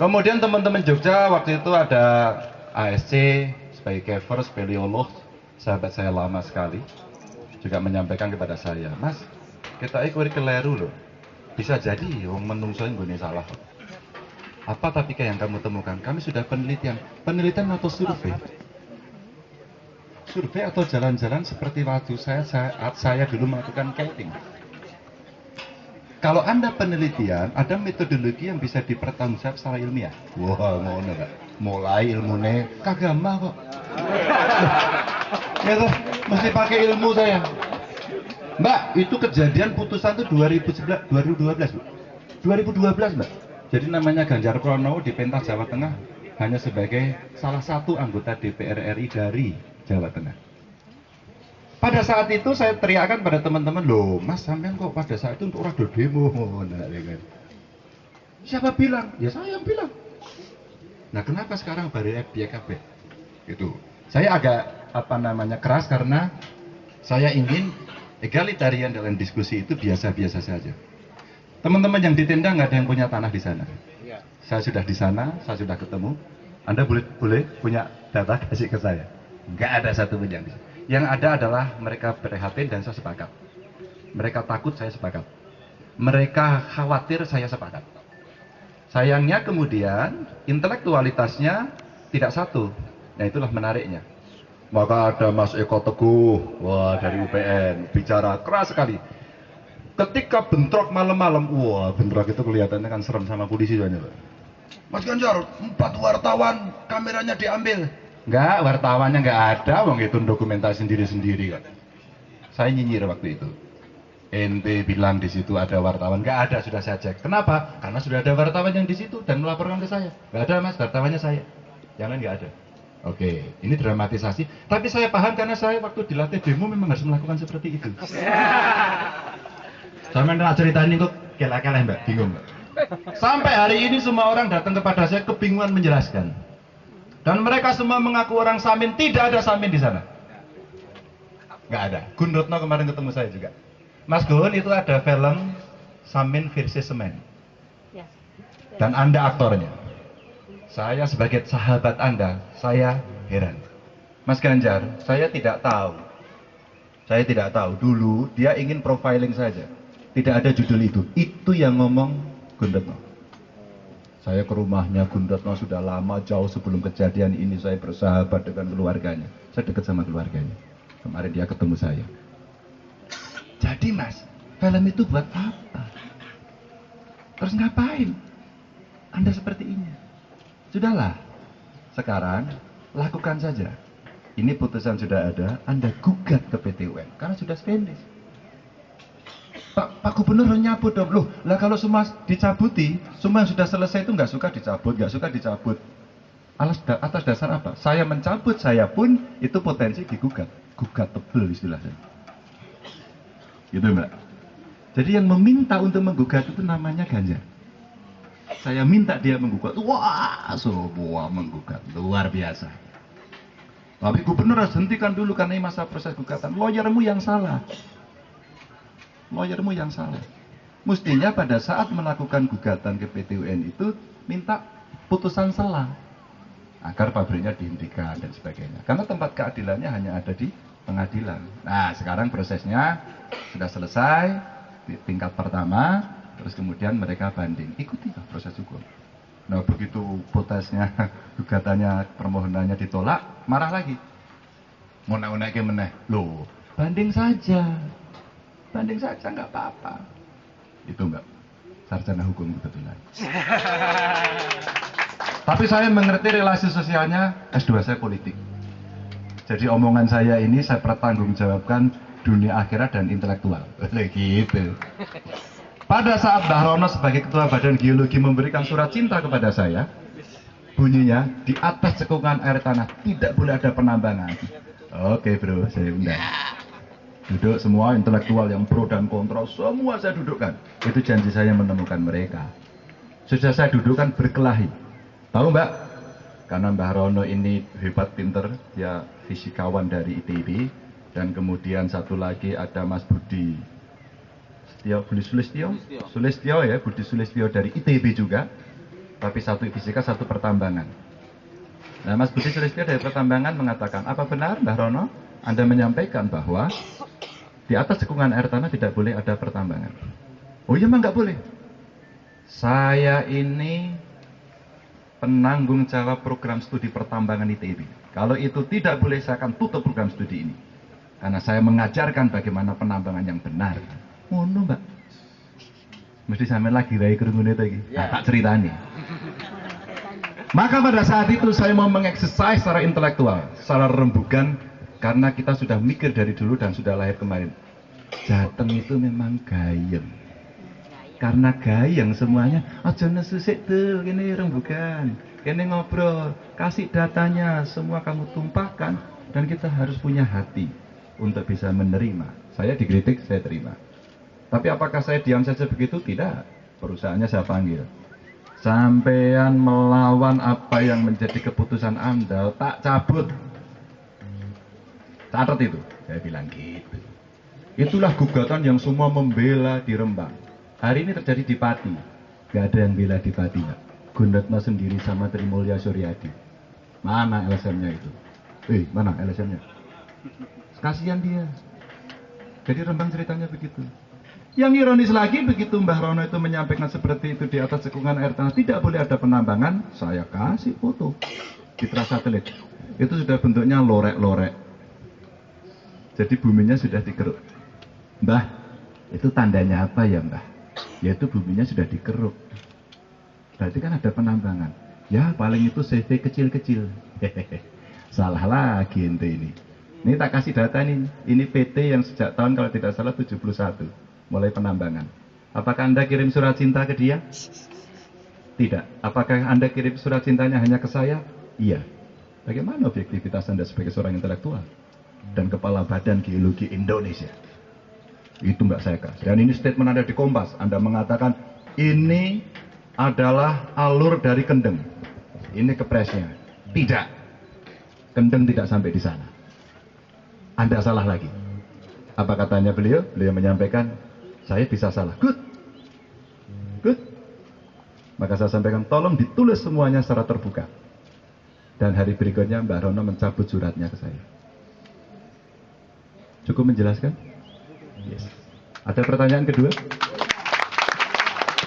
Kemudian teman-teman Jogja waktu itu ada ASC sebagai kever, speleolog, sahabat saya lama sekali, juga menyampaikan kepada saya, Mas, kita ikut keliru loh. Bisa jadi wong menungso nggone salah. Apa tapi kayak yang kamu temukan? Kami sudah penelitian atau survei? Survei atau jalan-jalan seperti waktu saya dulu melakukan camping. Kalau Anda penelitian, ada metodologi yang bisa dipertanggungjawab secara ilmiah. Wah, ngono Pak. Mulai ilmune kagak mah kok. Ya toh, mesti pakai ilmu saya. Mbak, itu kejadian putusan itu 2012, Bu. 2012, Mbak. Jadi namanya Ganjar Pranowo di pentas Jawa Tengah hanya sebagai salah satu anggota DPR RI dari Jawa Tengah. Pada saat itu saya teriakkan pada teman-teman, loh Mas sampean kok pada saat itu untuk orang demo. Nah, siapa bilang? Ya saya yang bilang. Nah kenapa sekarang baru FBKB? Gitu. Saya agak keras karena saya ingin egalitarian dalam diskusi itu biasa-biasa saja. Teman-teman yang di tenda nggak ada yang punya tanah di sana. Saya sudah di sana, saya sudah ketemu. Anda boleh punya data kasih ke saya. Nggak ada satu pun yang di sana. Yang ada adalah mereka prihatin dan saya sepakat. Mereka takut, saya sepakat. Mereka khawatir, saya sepakat. Sayangnya kemudian intelektualitasnya tidak satu. Nah itulah menariknya. Maka ada Mas Eko Teguh, wah dari UPN, bicara keras sekali. Ketika bentrok malam-malam, wah bentrok itu kelihatannya kan serem sama polisi soalnya. Mas Ganjar, 4 wartawan kameranya diambil. Enggak, wartawannya enggak ada, wong itu dokumentasi sendiri-sendiri kan. Saya nyinyir waktu itu. Ente bilang di situ ada wartawan, enggak ada, sudah saya cek. Kenapa? Karena sudah ada wartawan yang di situ dan melaporkan ke saya. Enggak ada Mas, wartawannya saya. Yang lain enggak ada. Oke, ini dramatisasi. Tapi saya paham karena saya waktu dilatih demo memang harus melakukan seperti itu. Sampai nak ceritain kok kelak-kelak Mbak, bingung Mbak. Sampai hari ini semua orang datang kepada saya kebingungan menjelaskan. Dan mereka semua mengaku orang Samin, tidak ada Samin di sana. Nggak ada. Gun Rutno kemarin ketemu saya juga. Mas Gun, itu ada film Samin versus Semen. Dan Anda aktornya. Saya sebagai sahabat Anda, saya heran. Mas Ganjar, saya tidak tahu. Saya tidak tahu. Dulu dia ingin profiling saja. Tidak ada judul itu. Itu yang ngomong Gun Rutno. Saya ke rumahnya Gun Rutno sudah lama, jauh sebelum kejadian ini saya bersahabat dengan keluarganya. Saya dekat sama keluarganya. Kemarin dia ketemu saya. Jadi Mas, film itu buat apa? Terus ngapain? Anda seperti ini. Sudahlah, sekarang lakukan saja. Ini putusan sudah ada, Anda gugat ke PT UN. Karena sudah spendis. Pak Gubernur nyabut dong. Loh, lah kalau semua dicabuti, semua yang sudah selesai itu nggak suka dicabut. Atas dasar apa? Saya mencabut, saya pun itu potensi digugat. Gugat tebel istilahnya. Gitu Mbak. Jadi yang meminta untuk menggugat itu namanya Ganjar. Saya minta dia menggugat. Wah, semua menggugat. Luar biasa. Tapi Gubernur harus hentikan dulu karena ini masa proses gugatan. Lawyermu yang salah. Lawyermu yang salah. Mestinya pada saat melakukan gugatan ke PT UN itu minta putusan selah agar pabriknya dihentikan dan sebagainya. Karena tempat keadilannya hanya ada di pengadilan. Nah, sekarang prosesnya sudah selesai di tingkat pertama, terus kemudian mereka banding. Ikutilah proses hukum. Nah, begitu protesnya, gugatannya, permohonannya ditolak, marah lagi. Mau naik meneh. Loh, banding saja. Banding saja, nggak apa-apa. Itu Mbak, sarjana hukum kebetulan. Tapi saya mengerti relasi sosialnya, S2 saya politik. Jadi omongan saya ini saya pertanggungjawabkan dunia akhirat dan intelektual. Gitu. Pada saat Bahrono sebagai ketua Badan Geologi memberikan surat cinta kepada saya, bunyinya di atas cekungan air tanah tidak boleh ada penambangan. Oke bro, saya undang. Duduk semua intelektual yang pro dan kontra, semua saya dudukkan. Itu janji saya menemukan mereka. Sudah saya dudukkan berkelahi. Tahu Mbak? Karena Mbah Rono ini hebat pinter, dia fisikawan dari ITB. Dan kemudian satu lagi ada Mas Budi Sulistyo ya, Budi Sulistyo dari ITB juga. tapi satu fisika, satu pertambangan. Nah, Mas Budi Sulistyo dari pertambangan mengatakan, apa benar Mbah Rono Anda menyampaikan bahwa di atas cekungan air tanah tidak boleh ada pertambangan? Oh iya, memang nggak boleh. Saya ini penanggung jawab program studi pertambangan ITB. Kalau itu tidak boleh, saya akan tutup program studi ini. Karena saya mengajarkan bagaimana penambangan yang benar. Oh no, Mbak. Mesti sampai lagi rai kerungun itu lagi. Nah, tak ceritani. Maka pada saat itu saya mau mengeksersis secara intelektual, secara rembugan, karena kita sudah mikir dari dulu dan sudah lahir kemarin. Jateng itu memang gayeng. Karena gayeng semuanya, aja nesusik tuh, ini rembugan, ini ngobrol, kasih datanya, semua kamu tumpahkan, dan kita harus punya hati untuk bisa menerima. Saya dikritik, saya terima. Tapi apakah saya diam saja begitu? Tidak. Perusahaannya saya panggil. Sampean melawan apa yang menjadi keputusan Anda, tak cabut. Catat itu, saya bilang gitu. Itulah gugatan yang semua membela di Rembang. Hari ini terjadi di Pati. Gak ada yang bela di Pati, Pak. Gundatna sendiri sama Trimulya Suryadi. Mana LSM-nya itu? Mana LSM-nya? Kasihan dia. Jadi Rembang ceritanya begitu. Yang ironis lagi, begitu Mbah Rono itu menyampaikan seperti itu di atas cekungan air tanah, tidak boleh ada penambangan, saya kasih foto citra satelit. Itu sudah bentuknya lorek-lorek. Jadi buminya sudah dikeruk. Mbah, itu tandanya apa ya Mbah? Yaitu buminya sudah dikeruk. Berarti kan ada penambangan. Ya paling itu CV kecil-kecil. Salah lagi ente ini. Ini tak kasih data ini. Ini PT yang sejak tahun kalau tidak salah 71. Mulai penambangan. Apakah Anda kirim surat cinta ke dia? Tidak. Apakah Anda kirim surat cintanya hanya ke saya? Iya. Bagaimana objektivitas Anda sebagai seorang intelektual dan kepala badan geologi Indonesia? Itu Mbak Seka. Dan ini statement Anda di Kompas. Anda mengatakan ini adalah alur dari Kendeng. Ini kepresnya. Tidak. Kendeng tidak sampai di sana. Anda salah lagi. Apa katanya beliau? Beliau menyampaikan, saya bisa salah. Good. Maka saya sampaikan, tolong ditulis semuanya secara terbuka. Dan hari berikutnya Mbak Rono mencabut suratnya ke saya. Cukup menjelaskan? Yes. Ada pertanyaan kedua?